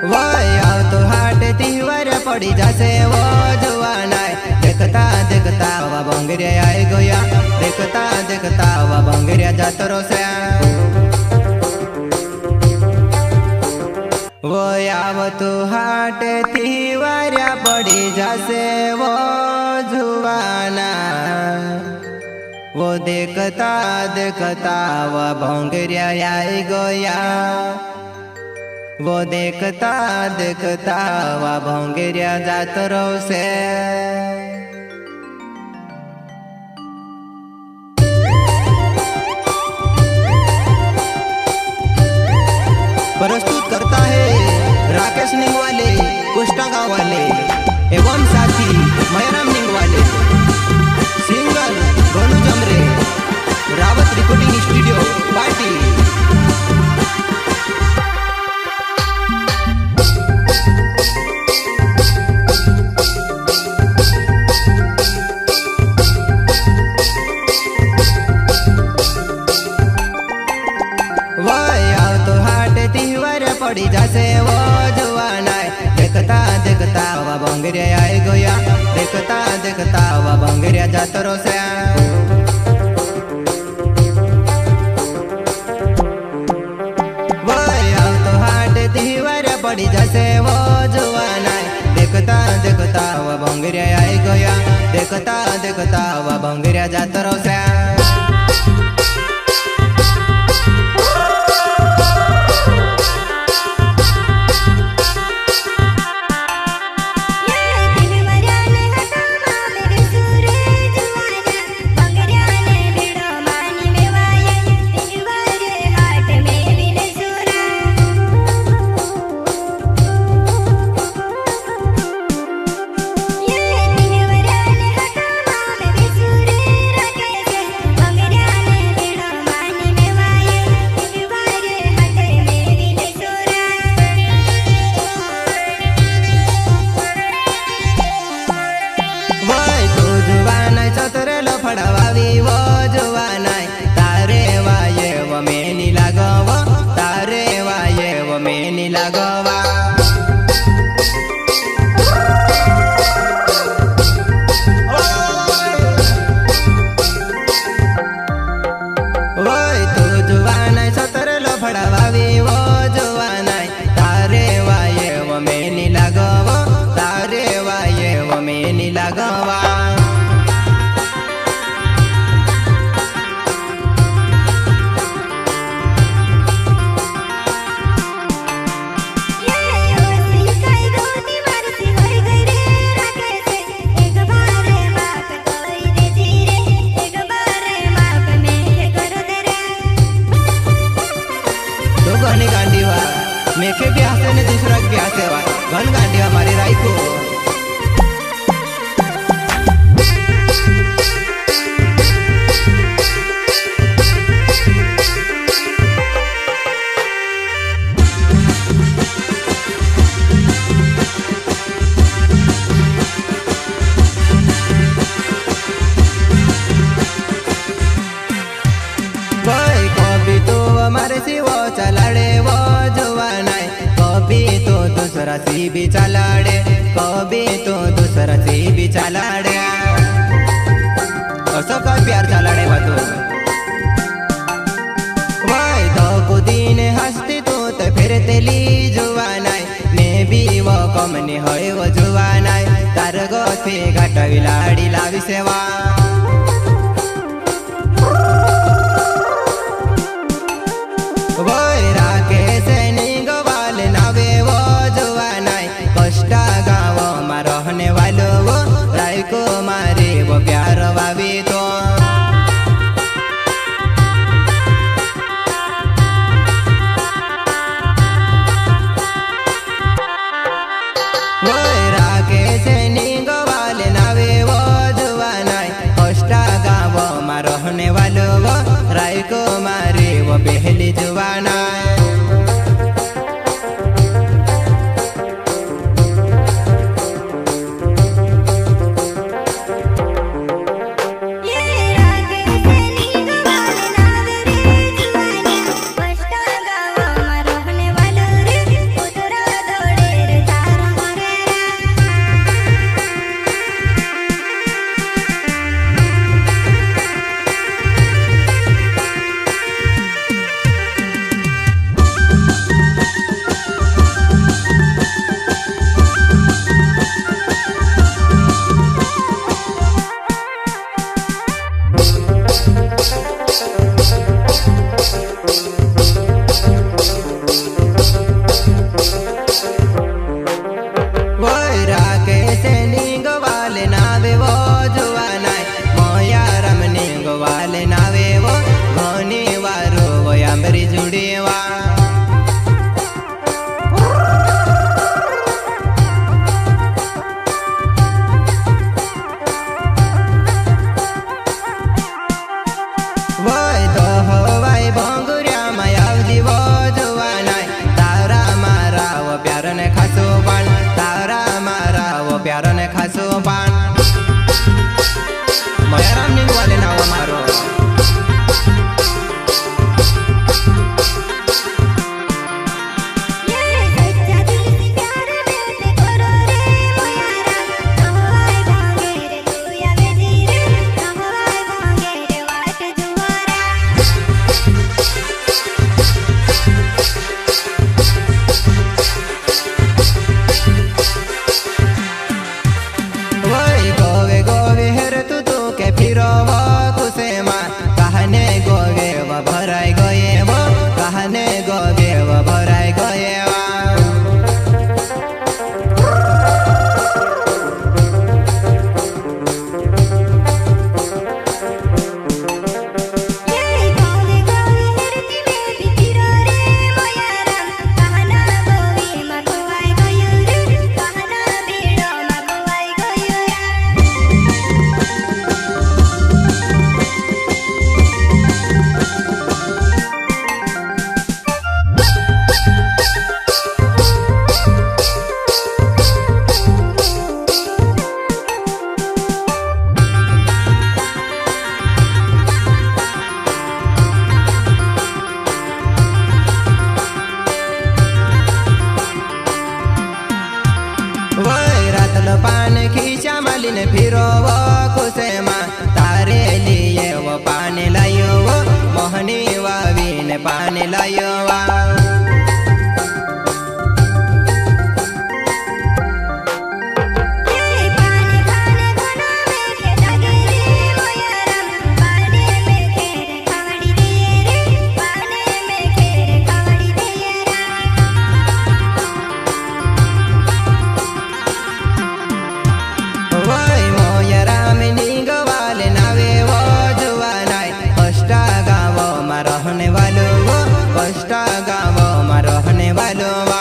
वह तो हाट तीवर पड़ी जासे वो जुआना देखता देखता वा बंगरिया आई गया देखता देखता वा बंगरिया जातरो से वो आवत हाट तीवर पड़ी जासे वो जुआना वो देखता देखता वा बंगरिया आई गया वो देखता देखता वा भोंगरिया जातरो से प्रस्तुत करता है राकेश निंगवाले कुष्टा गाँव वाले एवं साथी मयराम निंगवाले singer Golu Jamre Rawat recording studio party. पड़ी जासे वो जुआना देखता देखता वा बंगरिया आई गया देखता देखता वा बंगरिया जातरो से वो तो हाट तीवर पड़ी जासे वो जुआना देखता देखता वा बंगरिया आई गया देखता देखता वा बंगरिया जातरो से मेखे भी हंसे ने दूसरा भी हंसे वा घन गांडी हमारी राई को हमारे सिवा चलाड़े वो जुआना कभी तो दूसरा सी भी चलाड़े कभी तो दूसरा सी भी चलाड़े और सबका प्यार चलाड़े बातों वाई तो कुदीन हंसती तो फिर तेली जुआना मैं भी वो कमनी होए वो जुआना तार गोथे घाटा लाड़ी लावी सेवा रहने वालो वो राय को मारे वो प्यार वावी तो वो राके से नींगो वाले नावे वो जुआना कोष्टा गाँव में रहने वालो वो राय को मारे वो पहली जुआना राकेश निंगवाले नावे वो जुआ नाय मोयाराम निंगवाले नावे वो घनी वारो वो आंबरी जुड़ीवा वय तो हवाई भंगुरिया मायावदी वो जुआ नाय तारा मारा वो प्यार ने खासो पान तारा मारा वो प्यार ने खासो पान मोयाराम निंगवाले नाव मारो भराई गए वो कहने गोगे वो भराई गए पान खींचा मालिन फिरो वो खुशे माँ तारे लिए वो पानी लायो वो मोहनी वावी ने पानी लायो वा रहने वालों